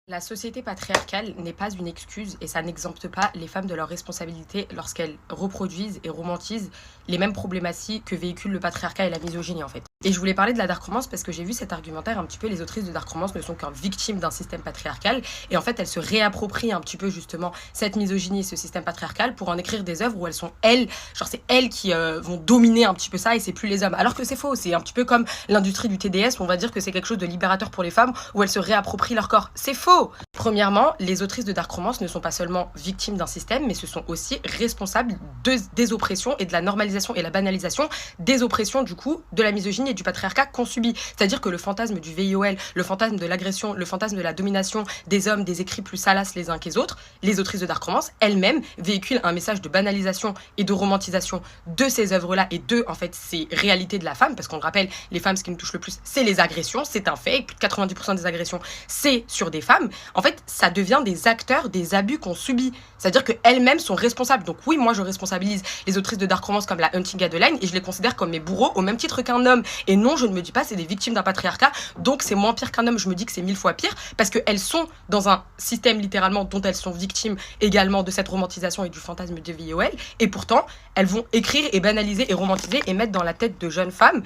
La société patriarcale n'est pas une excuse et ça n'exempte pas les femmes de leurs responsabilités lorsqu'elles reproduisent et romantisent les mêmes problématiques que véhiculent le patriarcat et la misogynie en fait. Et je voulais parler de la dark romance parce que j'ai vu cet argumentaire un petit peu, les autrices de dark romance ne sont qu'un victimes d'un système patriarcal et en fait elles se réapproprient un petit peu justement cette misogynie et ce système patriarcal pour en écrire des œuvres où elles sont elles, genre c'est elles qui vont dominer un petit peu ça et c'est plus les hommes. Alors que c'est faux, c'est un petit peu comme l'industrie du TDS, on va dire que c'est quelque chose de libérateur pour les femmes où elles se réapproprient leur corps. C'est faux. Premièrement, les autrices de dark romance ne sont pas seulement victimes d'un système, mais ce sont aussi responsables des oppressions et de la normalisation et la banalisation des oppressions du coup de la misogynie et du patriarcat qu'on subit. C'est-à-dire que le fantasme du VIOL, le fantasme de l'agression, le fantasme de la domination des hommes, des écrits plus salaces les uns que les autres, les autrices de dark romance elles-mêmes véhiculent un message de banalisation et de romantisation de ces œuvres-là et de en fait ces réalités de la femme, parce qu'on le rappelle, les femmes ce qui nous touche le plus c'est les agressions, c'est un fait, plus de 90% des agressions c'est sur des femmes. En fait, ça devient des acteurs des abus qu'on subit. C'est-à-dire qu'elles-mêmes sont responsables. Donc oui, moi je responsabilise les autrices de dark romance comme la Hunting Adeline et je les considère comme mes bourreaux au même titre qu'un homme. Et non, je ne me dis pas c'est des victimes d'un patriarcat, donc c'est moins pire qu'un homme. Je me dis que c'est 1000 fois pire parce qu'elles sont dans un système littéralement dont elles sont victimes également de cette romantisation et du fantasme de VOL. Et pourtant, elles vont écrire et banaliser et romantiser et mettre dans la tête de jeunes femmes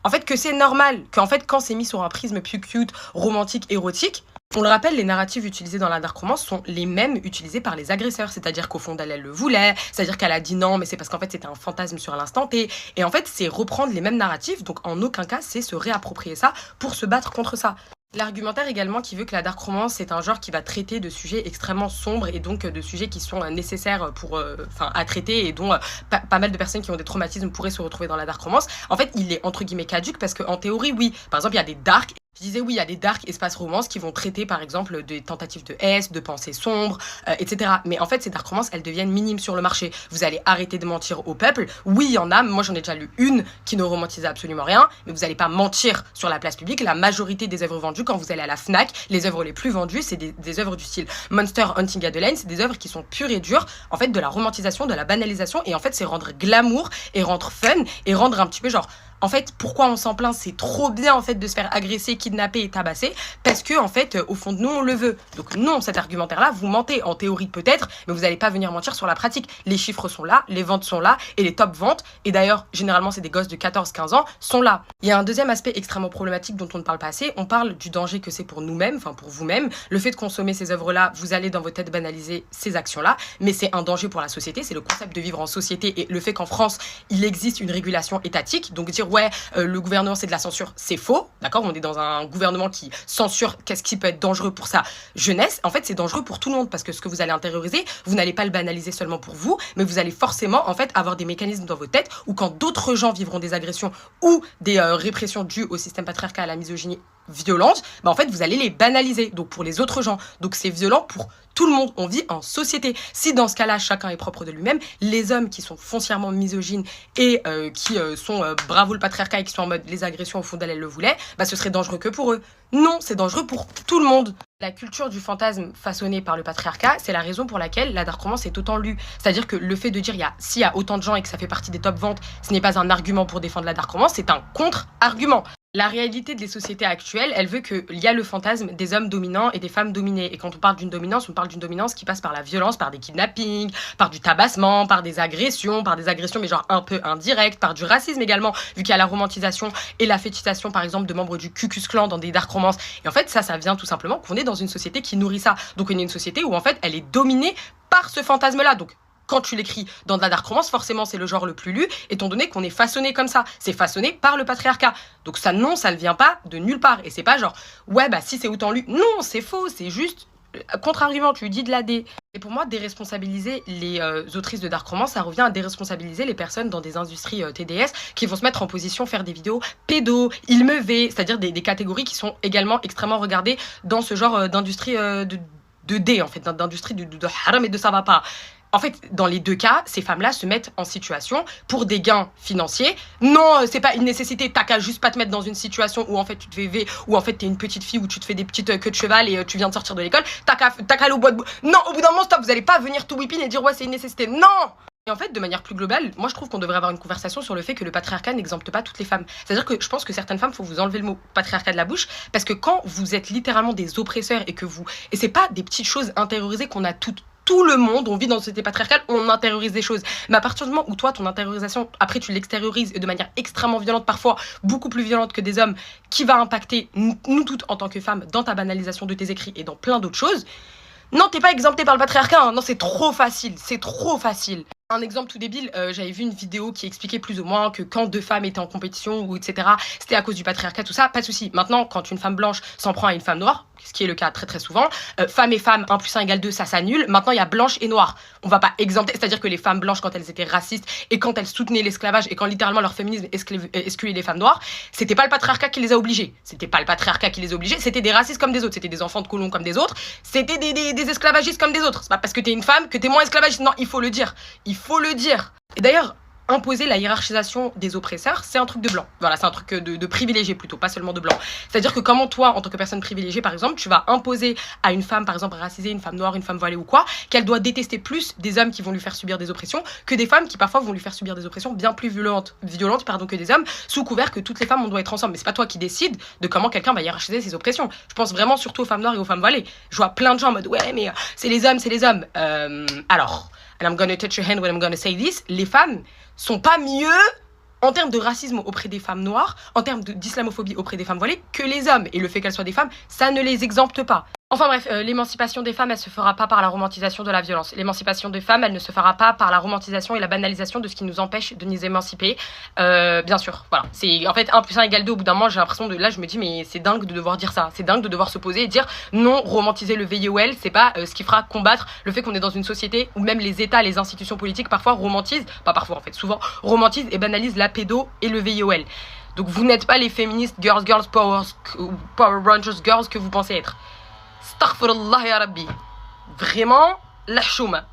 en fait que c'est normal, qu'en fait quand c'est mis sur un prisme plus cute, romantique, érotique, on le rappelle, les narratifs utilisés dans la dark romance sont les mêmes utilisés par les agresseurs, c'est-à-dire qu'au fond d'elle, elle le voulait, c'est-à-dire qu'elle a dit non, mais c'est parce qu'en fait c'était un fantasme sur l'instant T, et en fait c'est reprendre les mêmes narratifs, donc en aucun cas c'est se réapproprier ça pour se battre contre ça. L'argumentaire également qui veut que la dark romance c'est un genre qui va traiter de sujets extrêmement sombres et donc de sujets qui sont nécessaires pour, à traiter et dont pas mal de personnes qui ont des traumatismes pourraient se retrouver dans la dark romance. En fait, il est entre guillemets caduque parce qu'en théorie, oui, par exemple, il y a des dark. Je disais oui, il y a des dark espaces romances qui vont traiter par exemple des tentatives de haine, de pensées sombres, etc. Mais en fait, ces dark romances, elles deviennent minimes sur le marché. Vous allez arrêter de mentir au peuple. Oui, il y en a, moi j'en ai déjà lu une qui ne romantisait absolument rien, mais vous n'allez pas mentir sur la place publique. La majorité des œuvres vendues, quand vous allez à la Fnac, les œuvres les plus vendues, c'est des œuvres du style Monster Hunting Adeline, c'est des œuvres qui sont pures et dures, en fait, de la romantisation, de la banalisation, et en fait, c'est rendre glamour et rendre fun et rendre un petit peu genre. En fait, pourquoi on s'en plaint? C'est trop bien en fait de se faire agresser, kidnapper et tabasser parce que en fait, au fond de nous, on le veut. Donc non, cet argumentaire-là, vous mentez en théorie peut-être, mais vous n'allez pas venir mentir sur la pratique. Les chiffres sont là, les ventes sont là et les top ventes, et d'ailleurs, généralement, c'est des gosses de 14-15 ans, sont là. Il y a un deuxième aspect extrêmement problématique dont on ne parle pas assez. On parle du danger que c'est pour nous-mêmes, enfin pour vous-même. Le fait de consommer ces œuvres-là, vous allez dans votre tête banaliser ces actions-là, mais c'est un danger pour la société. C'est le concept de vivre en société et le fait qu'en France, il existe une régulation étatique. Donc dire ouais, le gouvernement c'est de la censure, c'est faux, d'accord? On est dans un gouvernement qui censure qu'est-ce qui peut être dangereux pour sa jeunesse. En fait, c'est dangereux pour tout le monde parce que ce que vous allez intérioriser, vous n'allez pas le banaliser seulement pour vous, mais vous allez forcément en fait avoir des mécanismes dans votre tête où quand d'autres gens vivront des agressions ou des répressions dues au système patriarcal, à la misogynie violente, bah en fait vous allez les banaliser, donc pour les autres gens. Donc c'est violent pour tout le monde, on vit en société. Si dans ce cas-là, chacun est propre de lui-même, les hommes qui sont foncièrement misogynes et qui sont bravo le patriarcat et qui sont en mode les agressions au fond d'elle, elle le voulait, bah ce serait dangereux que pour eux. Non, c'est dangereux pour tout le monde. La culture du fantasme façonnée par le patriarcat, c'est la raison pour laquelle la dark romance est autant lue. C'est-à-dire que le fait de dire s'il y a autant de gens et que ça fait partie des top ventes, ce n'est pas un argument pour défendre la dark romance, c'est un contre-argument. La réalité des sociétés actuelles, elle veut qu'il y a le fantasme des hommes dominants et des femmes dominées. Et quand on parle d'une dominance, on parle d'une dominance qui passe par la violence, par des kidnappings, par du tabassement, par des agressions mais genre un peu indirectes, par du racisme également, vu qu'il y a la romantisation et la fétichisation par exemple de membres du Ku Klux Klan dans des dark romances. Et en fait, ça vient tout simplement qu'on est dans une société qui nourrit ça. Donc on est une société où en fait, elle est dominée par ce fantasme-là. Donc quand tu l'écris dans de la dark romance, forcément c'est le genre le plus lu, étant donné qu'on est façonné comme ça. C'est façonné par le patriarcat. Donc ça, non, ça ne vient pas de nulle part. Et c'est pas genre, ouais, bah si c'est autant lu. Non, c'est faux, c'est juste contre-argument, tu lui dis de la D. Et pour moi, déresponsabiliser les autrices de dark romance, ça revient à déresponsabiliser les personnes dans des industries TDS qui vont se mettre en position, faire des vidéos pédo, il me v, c'est-à-dire des catégories qui sont également extrêmement regardées dans ce genre d'industrie de D, en fait, d'industrie de haram et de ça va pas. En fait, dans les deux cas, ces femmes-là se mettent en situation pour des gains financiers. Non, c'est pas une nécessité. T'as qu'à juste pas te mettre dans une situation où en fait tu te fais V, ou en fait t'es une petite fille où tu te fais des petites queues de cheval et tu viens de sortir de l'école. T'as qu'à aller au bois de... Non, au bout d'un moment, stop, vous allez pas venir tout whipping et dire ouais, c'est une nécessité. Non! Et en fait, de manière plus globale, moi je trouve qu'on devrait avoir une conversation sur le fait que le patriarcat n'exempte pas toutes les femmes. C'est-à-dire que je pense que certaines femmes, faut vous enlever le mot patriarcat de la bouche, parce que quand vous êtes littéralement des oppresseurs et que vous... Et c'est pas des petites choses intériorisées qu'on a toutes. Tout le monde, on vit dans une société patriarcale, on intériorise des choses. Mais à partir du moment où toi, ton intériorisation, après tu l'extériorises et de manière extrêmement violente, parfois beaucoup plus violente que des hommes, qui va impacter nous toutes en tant que femmes dans ta banalisation de tes écrits et dans plein d'autres choses, non, t'es pas exempté par le patriarcat, hein. Non, c'est trop facile, c'est trop facile. Un exemple tout débile, j'avais vu une vidéo qui expliquait plus ou moins que quand deux femmes étaient en compétition ou etc., c'était à cause du patriarcat, tout ça, pas de souci. Maintenant, quand une femme blanche s'en prend à une femme noire, ce qui est le cas très très souvent, femme et femme, 1 + 1 = 2, ça s'annule. Maintenant, il y a blanche et noire. On va pas exempter, c'est-à-dire que les femmes blanches, quand elles étaient racistes et quand elles soutenaient l'esclavage et quand littéralement leur féminisme excluait les femmes noires, c'était pas le patriarcat qui les a obligées. C'était pas le patriarcat qui les obligeait, c'était des racistes comme des autres, c'était des enfants de colons comme des autres, c'était des esclavagistes comme des autres. C'est pas parce que t'es une femme que t'es moins esclavagiste. Non, il faut le dire. Il faut le dire. Et d'ailleurs, imposer la hiérarchisation des oppresseurs, c'est un truc de blanc. Voilà, c'est un truc de privilégié plutôt, pas seulement de blanc. C'est-à-dire que comment toi, en tant que personne privilégiée, par exemple, tu vas imposer à une femme, par exemple, racisée, une femme noire, une femme voilée ou quoi, qu'elle doit détester plus des hommes qui vont lui faire subir des oppressions que des femmes qui parfois vont lui faire subir des oppressions bien plus violentes que des hommes, sous couvert que toutes les femmes, on doit être ensemble. Mais c'est pas toi qui décides de comment quelqu'un va hiérarchiser ses oppressions. Je pense vraiment surtout aux femmes noires et aux femmes voilées. Je vois plein de gens en mode, ouais, mais c'est les hommes, c'est les hommes. Alors, and I'm gonna touch your hand when I'm gonna say this, les femmes sont pas mieux en termes de racisme auprès des femmes noires, en termes d'islamophobie auprès des femmes voilées, que les hommes. Et le fait qu'elles soient des femmes, ça ne les exempte pas. Enfin bref, l'émancipation des femmes, elle se fera pas par la romantisation de la violence. L'émancipation des femmes, elle ne se fera pas par la romantisation et la banalisation de ce qui nous empêche de nous émanciper. Bien sûr, voilà. C'est en fait 1 + 1 = 2. Au bout d'un moment, j'ai l'impression de... Là, je me dis, mais c'est dingue de devoir dire ça. C'est dingue de devoir se poser et dire non, romantiser le VIOL, c'est pas ce qui fera combattre le fait qu'on est dans une société où même les États, les institutions politiques, parfois romantisent, pas parfois en fait, souvent, romantisent et banalisent la pédo et le VIOL. Donc vous n'êtes pas les féministes girls, power rangers girls que vous pensez être. Astaghfirullah ya Rabbi. Vraiment, la chouma.